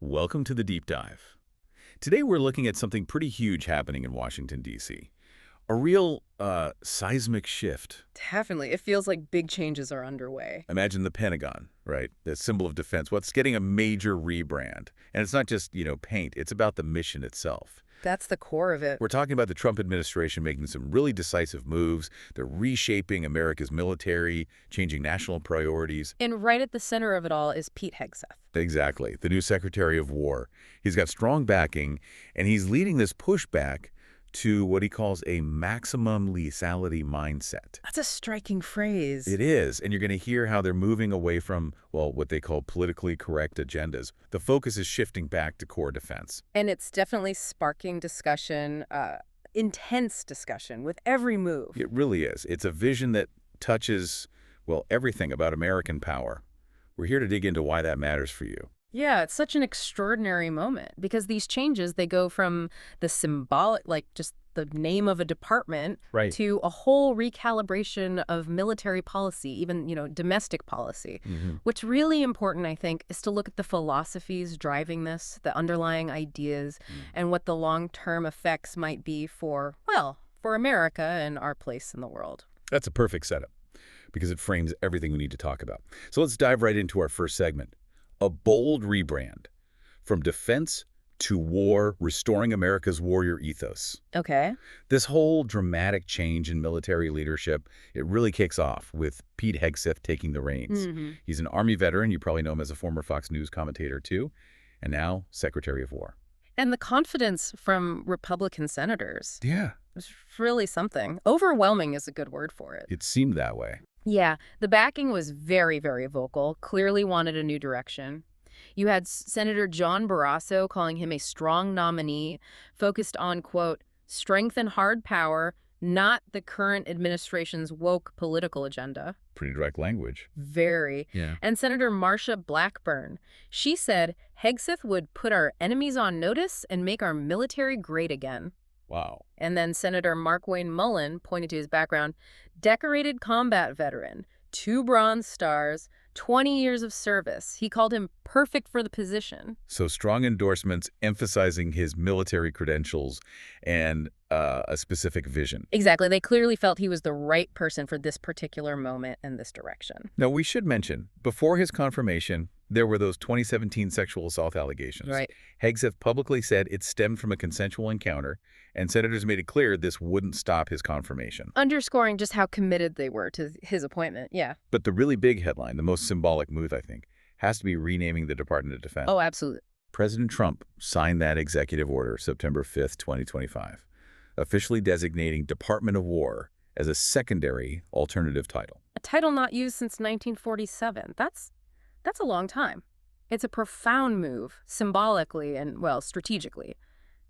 Welcome to the Deep Dive. Today we're looking at something pretty huge happening in Washington, D.C. A real seismic shift. Definitely. It feels like big changes are underway. Imagine the Pentagon, right? The symbol of defense. What's getting a major rebrand? And it's not just, paint. It's about the mission itself. That's the core of it. We're talking about the Trump administration making some really decisive moves. They're reshaping America's military, changing national priorities. And right at the center of it all is Pete Hegseth. Exactly. The new Secretary of War. He's got strong backing, and he's leading this pushback to what he calls a maximum lethality mindset. That's a striking phrase. It is, and you're going to hear how they're moving away from, well, what they call politically correct agendas. The focus is shifting back to core defense. And it's definitely sparking discussion, intense discussion with every move. It really is. It's a vision that touches, well, everything about American power. We're here to dig into why that matters for you. Yeah, it's such an extraordinary moment because these changes, they go from the symbolic, like just the name of a department, Right. to a whole recalibration of military policy, even, domestic policy. What's really important, I think, is to look at the philosophies driving this, the underlying ideas, and what the long-term effects might be for America and our place in the world. That's a perfect setup because it frames everything we need to talk about. So let's dive right into our first segment. A bold rebrand from defense to war, restoring America's warrior ethos. Okay. This whole dramatic change in military leadership, it really kicks off with Pete Hegseth taking the reins. He's an Army veteran. You probably know him as a former Fox News commentator, too, and now Secretary of War. And the confidence from Republican senators Yeah. was really something. Overwhelming is a good word for it. It seemed that way. Yeah, the backing was very, very vocal, clearly wanted a new direction. You had Senator John Barrasso calling him a strong nominee, focused on, quote, strength and hard power, not the current administration's woke political agenda. Pretty direct language. Very. Yeah. And Senator Marsha Blackburn, she said Hegseth would put our enemies on notice and make our military great again. Wow. And then Senator Mark Wayne Mullen, pointing to his background, decorated combat veteran, 2 Bronze Stars, 20 years of service. He called him perfect for the position. So strong endorsements emphasizing his military credentials and a specific vision. Exactly. They clearly felt he was the right person for this particular moment and this direction. Now, we should mention, before his confirmation, there were those 2017 sexual assault allegations. Right. Hegseth publicly said it stemmed from a consensual encounter, and senators made it clear this wouldn't stop his confirmation. Underscoring just how committed they were to his appointment, yeah. But the really big headline, the most symbolic move, I think, has to be renaming the Department of Defense. Oh, absolutely. President Trump signed that executive order September 5th, 2025, officially designating Department of War as a secondary alternative title. A title not used since 1947. That's a long time. It's a profound move, symbolically and, strategically.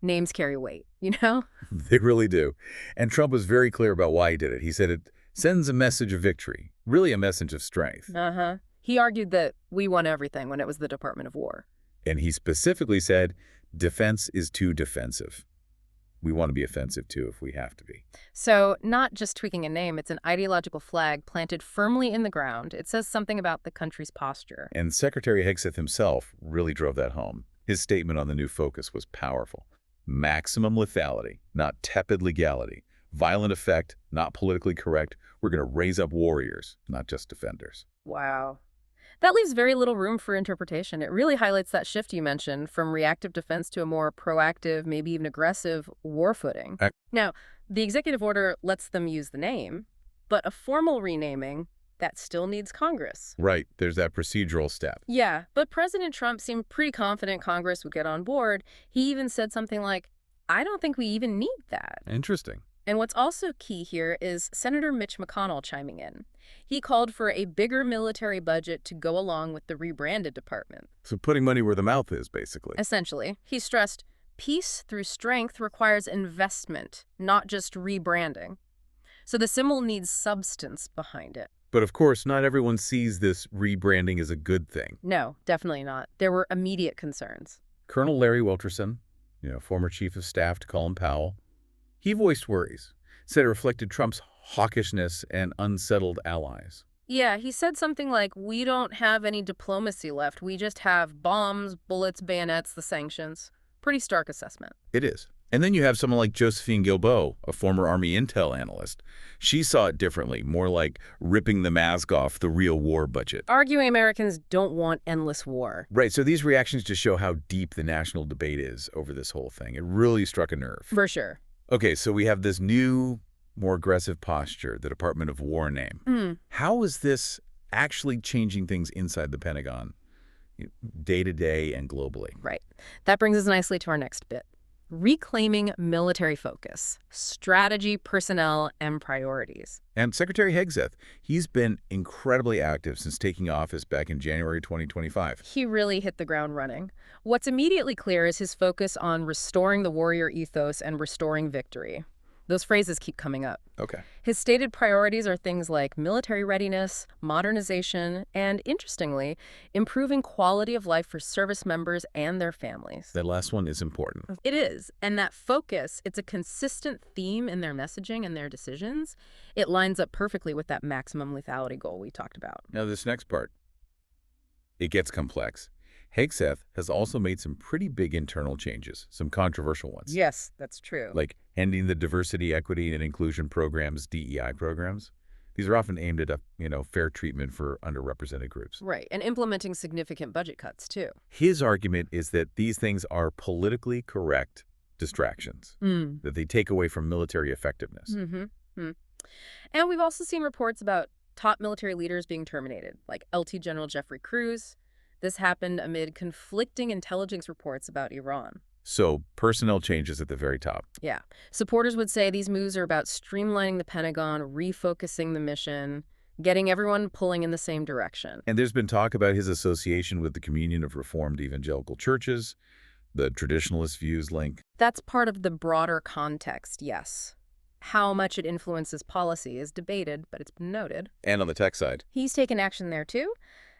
Names carry weight, They really do. And Trump was very clear about why he did it. He said it sends a message of victory, really a message of strength. He argued that we won everything when it was the Department of War. And he specifically said, defense is too defensive. We want to be offensive, too, if we have to be. So not just tweaking a name, it's an ideological flag planted firmly in the ground. It says something about the country's posture. And Secretary Hegseth himself really drove that home. His statement on the new focus was powerful. Maximum lethality, not tepid legality. Violent effect, not politically correct. We're going to raise up warriors, not just defenders. Wow. That leaves very little room for interpretation. It really highlights that shift you mentioned from reactive defense to a more proactive, maybe even aggressive war footing. Now, the executive order lets them use the name, but a formal renaming, that still needs Congress. Right. There's that procedural step. Yeah, but President Trump seemed pretty confident Congress would get on board. He even said something like, I don't think we even need that. Interesting. And what's also key here is Senator Mitch McConnell chiming in. He called for a bigger military budget to go along with the rebranded department. So putting money where the mouth is, basically. Essentially, he stressed, peace through strength requires investment, not just rebranding. So the symbol needs substance behind it. But of course, not everyone sees this rebranding as a good thing. No, definitely not. There were immediate concerns. Colonel Larry Welterson, former chief of staff to Colin Powell, he voiced worries, said it reflected Trump's hawkishness and unsettled allies. Yeah, he said something like, we don't have any diplomacy left. We just have bombs, bullets, bayonets, the sanctions. Pretty stark assessment. It is. And then you have someone like Josephine Guilbeault, a former Army intel analyst. She saw it differently, more like ripping the mask off the real war budget. Arguing Americans don't want endless war. Right, so these reactions just show how deep the national debate is over this whole thing. It really struck a nerve. For sure. Okay, so we have this new, more aggressive posture, the Department of War name. How is this actually changing things inside the Pentagon, day to day and globally? Right. That brings us nicely to our next bit. Reclaiming military focus, strategy, personnel, and priorities. And Secretary Hegseth, he's been incredibly active since taking office back in January 2025. He really hit the ground running. What's immediately clear is his focus on restoring the warrior ethos and restoring victory. Those phrases keep coming up. Okay. His stated priorities are things like military readiness, modernization, and, interestingly, improving quality of life for service members and their families. That last one is important. It is. And that focus, it's a consistent theme in their messaging and their decisions. It lines up perfectly with that maximum lethality goal we talked about. Now, this next part, it gets complex. Hegseth has also made some pretty big internal changes, some controversial ones. Yes, that's true. Like ending the diversity, equity, and inclusion programs, DEI programs. These are often aimed at, fair treatment for underrepresented groups. Right, and implementing significant budget cuts, too. His argument is that these things are politically correct distractions, that they take away from military effectiveness. And we've also seen reports about top military leaders being terminated, like LT General Jeffrey Cruz. This happened amid conflicting intelligence reports about Iran. So personnel changes at the very top. Yeah. Supporters would say these moves are about streamlining the Pentagon, refocusing the mission, getting everyone pulling in the same direction. And there's been talk about his association with the Communion of Reformed Evangelical Churches, the traditionalist views link. That's part of the broader context, yes. How much it influences policy is debated, but it's been noted. And on the tech side. He's taken action there, too.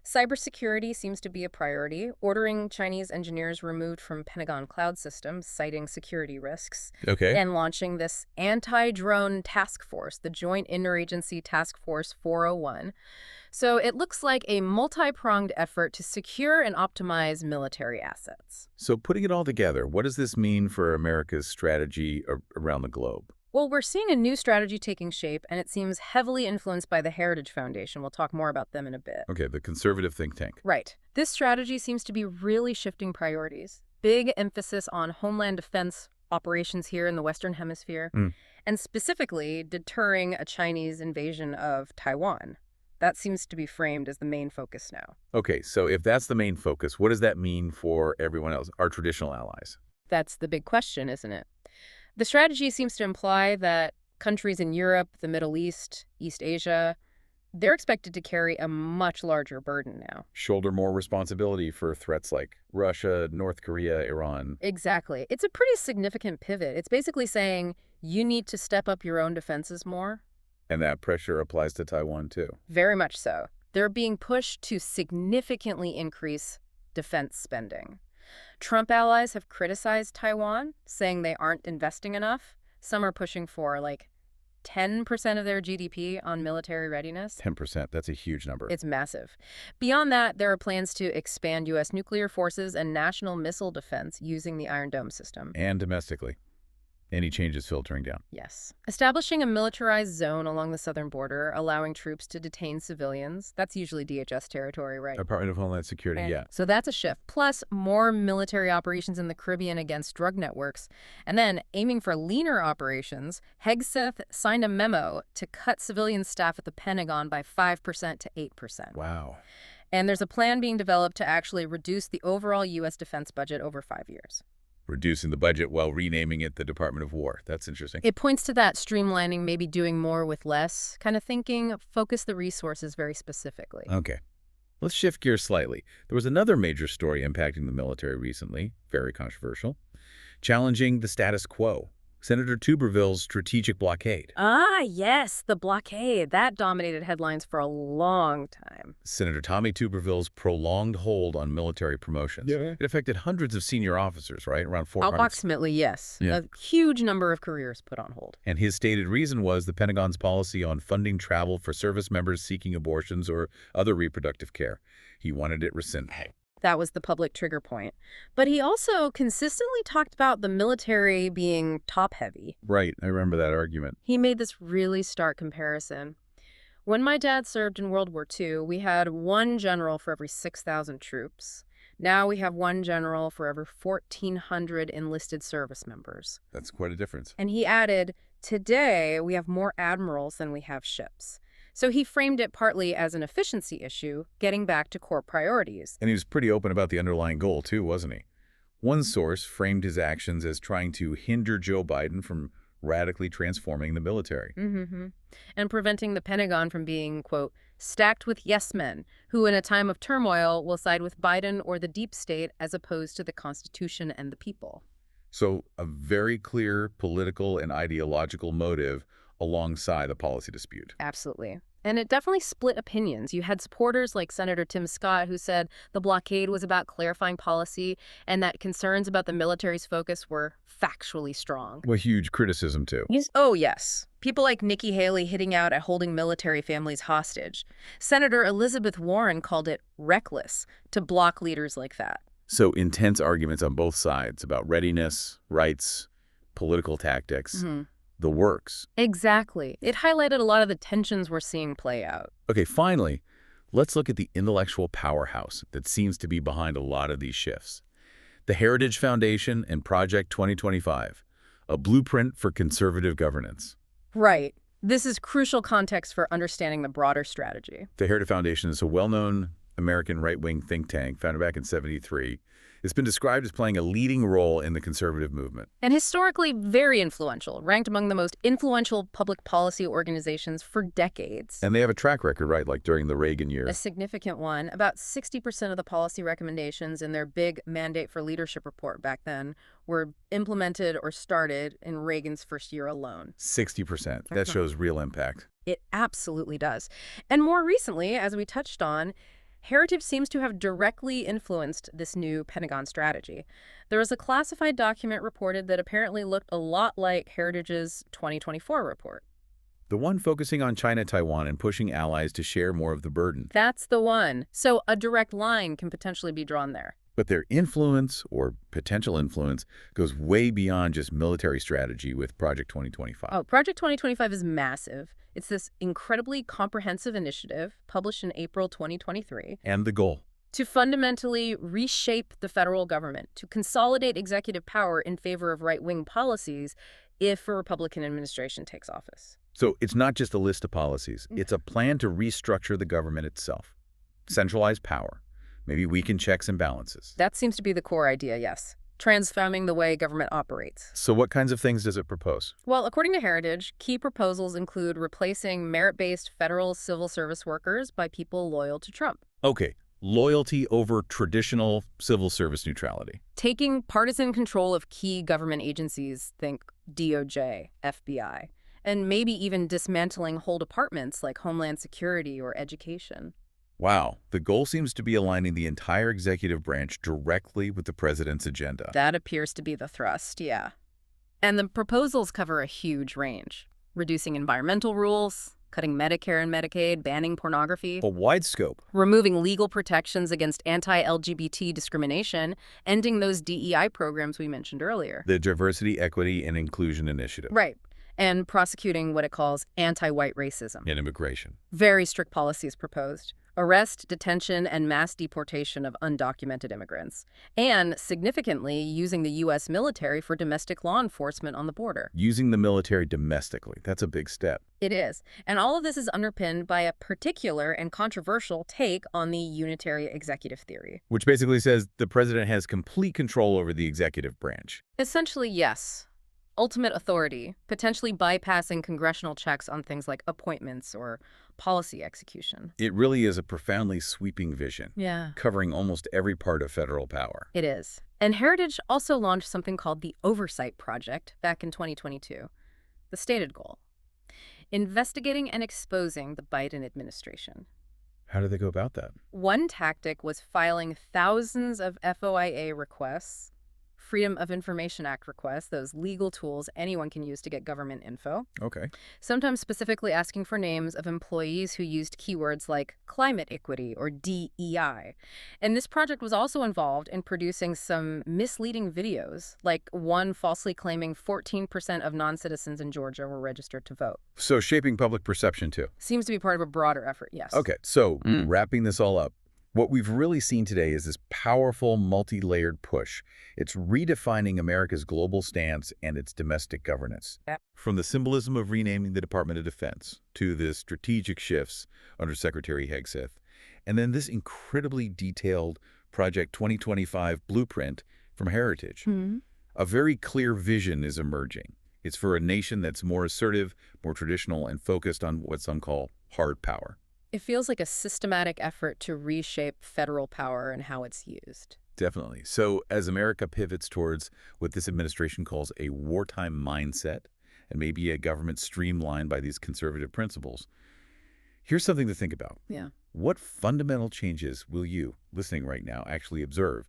Cybersecurity seems to be a priority, ordering Chinese engineers removed from Pentagon cloud systems, citing security risks. Okay. And launching this anti-drone task force, the Joint Interagency Task Force 401. So it looks like a multi-pronged effort to secure and optimize military assets. So putting it all together, what does this mean for America's strategy around the globe? Well, we're seeing a new strategy taking shape, and it seems heavily influenced by the Heritage Foundation. We'll talk more about them in a bit. Okay, the conservative think tank. Right. This strategy seems to be really shifting priorities. Big emphasis on homeland defense operations here in the Western Hemisphere, and specifically deterring a Chinese invasion of Taiwan. That seems to be framed as the main focus now. Okay, so if that's the main focus, what does that mean for everyone else, our traditional allies? That's the big question, isn't it? The strategy seems to imply that countries in Europe, the Middle East, East Asia, they're expected to carry a much larger burden now. Shoulder more responsibility for threats like Russia, North Korea, Iran. Exactly. It's a pretty significant pivot. It's basically saying you need to step up your own defenses more. And that pressure applies to Taiwan, too. Very much so. They're being pushed to significantly increase defense spending. Trump allies have criticized Taiwan, saying they aren't investing enough. Some are pushing for, 10% of their GDP on military readiness. 10%, that's a huge number. It's massive. Beyond that, there are plans to expand U.S. nuclear forces and national missile defense using the Iron Dome system. And domestically. Any changes filtering down. Yes. Establishing a militarized zone along the southern border, allowing troops to detain civilians. That's usually DHS territory, right? Department of Homeland Security, yeah. So that's a shift. Plus, more military operations in the Caribbean against drug networks. And then, aiming for leaner operations, Hegseth signed a memo to cut civilian staff at the Pentagon by 5% to 8%. Wow. And there's a plan being developed to actually reduce the overall U.S. defense budget over 5 years. Reducing the budget while renaming it the Department of War. That's interesting. It points to that streamlining, maybe doing more with less kind of thinking, focus the resources very specifically. Okay. Let's shift gears slightly. There was another major story impacting the military recently, very controversial, challenging the status quo. Senator Tuberville's strategic blockade. Ah, yes, the blockade. That dominated headlines for a long time. Senator Tommy Tuberville's prolonged hold on military promotions. Yeah. It affected hundreds of senior officers, right? Around 400. Approximately, yes. Yeah. A huge number of careers put on hold. And his stated reason was the Pentagon's policy on funding travel for service members seeking abortions or other reproductive care. He wanted it rescinded. That was the public trigger point. But he also consistently talked about the military being top-heavy. Right, I remember that argument. He made this really stark comparison. When my dad served in World War II, we had one general for every 6,000 troops. Now we have one general for every 1,400 enlisted service members. That's quite a difference. And he added, today we have more admirals than we have ships. So he framed it partly as an efficiency issue, getting back to core priorities. And he was pretty open about the underlying goal, too, wasn't he? One source framed his actions as trying to hinder Joe Biden from radically transforming the military. And preventing the Pentagon from being, quote, stacked with yes men, who in a time of turmoil will side with Biden or the deep state as opposed to the Constitution and the people. So a very clear political and ideological motive alongside the policy dispute. Absolutely. And it definitely split opinions. You had supporters like Senator Tim Scott who said the blockade was about clarifying policy and that concerns about the military's focus were factually strong. Well, huge criticism, too. Oh, yes. People like Nikki Haley hitting out at holding military families hostage. Senator Elizabeth Warren called it reckless to block leaders like that. So intense arguments on both sides about readiness, rights, political tactics. The works. Exactly. It highlighted a lot of the tensions we're seeing play out. Okay, finally, let's look at the intellectual powerhouse that seems to be behind a lot of these shifts. The Heritage Foundation and Project 2025, a blueprint for conservative governance. Right. This is crucial context for understanding the broader strategy. The Heritage Foundation is a well-known American right-wing think tank founded back in '73. It's been described as playing a leading role in the conservative movement. And historically very influential, ranked among the most influential public policy organizations for decades. And they have a track record, right, like during the Reagan years. A significant one. About 60% of the policy recommendations in their big Mandate for Leadership report back then were implemented or started in Reagan's first year alone. 60%. That shows real impact. It absolutely does. And more recently, as we touched on, Heritage seems to have directly influenced this new Pentagon strategy. There was a classified document reported that apparently looked a lot like Heritage's 2024 report. The one focusing on China, Taiwan, and pushing allies to share more of the burden. That's the one. So a direct line can potentially be drawn there. But their influence, or potential influence, goes way beyond just military strategy with Project 2025. Oh, Project 2025 is massive. It's this incredibly comprehensive initiative published in April 2023. And the goal? To fundamentally reshape the federal government, to consolidate executive power in favor of right-wing policies if a Republican administration takes office. So it's not just a list of policies. It's a plan to restructure the government itself. Centralize power. Maybe weaken checks and balances. That seems to be the core idea, yes. Transforming the way government operates. So what kinds of things does it propose? Well, according to Heritage, key proposals include replacing merit-based federal civil service workers by people loyal to Trump. Okay, loyalty over traditional civil service neutrality. Taking partisan control of key government agencies, think DOJ, FBI, and maybe even dismantling whole departments like Homeland Security or education. Wow, the goal seems to be aligning the entire executive branch directly with the president's agenda. That appears to be the thrust, yeah. And the proposals cover a huge range. Reducing environmental rules, cutting Medicare and Medicaid, banning pornography. A wide scope. Removing legal protections against anti-LGBT discrimination, ending those DEI programs we mentioned earlier. The Diversity, Equity, and Inclusion Initiative. Right. And prosecuting what it calls anti-white racism. And immigration. Very strict policies proposed. Arrest, detention, and mass deportation of undocumented immigrants. And, significantly, using the U.S. military for domestic law enforcement on the border. Using the military domestically. That's a big step. It is. And all of this is underpinned by a particular and controversial take on the unitary executive theory. Which basically says the president has complete control over the executive branch. Essentially, yes. ultimate authority, potentially bypassing congressional checks on things like appointments or policy execution. It really is a profoundly sweeping vision, Yeah. covering almost every part of federal power. It is. And Heritage also launched something called the Oversight Project back in 2022. The stated goal: investigating and exposing the Biden administration. How do they go about that? One tactic was filing thousands of FOIA requests, Freedom of Information Act requests, those legal tools anyone can use to get government info, Okay. sometimes specifically asking for names of employees who used keywords like climate equity or DEI. And this project was also involved in producing some misleading videos, like one falsely claiming 14% of non-citizens in Georgia were registered to vote. So shaping public perception too. Seems to be part of a broader effort, yes. Okay, so wrapping this all up, what we've really seen today is this powerful, multi-layered push. It's redefining America's global stance and its domestic governance. Yep. From the symbolism of renaming the Department of Defense to the strategic shifts under Secretary Hegseth, and then this incredibly detailed Project 2025 blueprint from Heritage. A very clear vision is emerging. It's for a nation that's more assertive, more traditional, and focused on what some call hard power. It feels like a systematic effort to reshape federal power and how it's used. Definitely. So as America pivots towards what this administration calls a wartime mindset and maybe a government streamlined by these conservative principles, here's something to think about. Yeah. What fundamental changes will you, listening right now, actually observe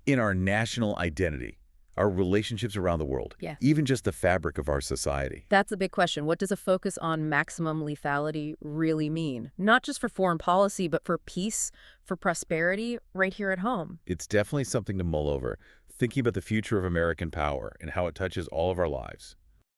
in our national identity, our relationships around the world, Yeah. even just the fabric of our society? That's a big question. What does a focus on maximum lethality really mean? Not just for foreign policy, but for peace, for prosperity, right here at home. It's definitely something to mull over, thinking about the future of American power and how it touches all of our lives.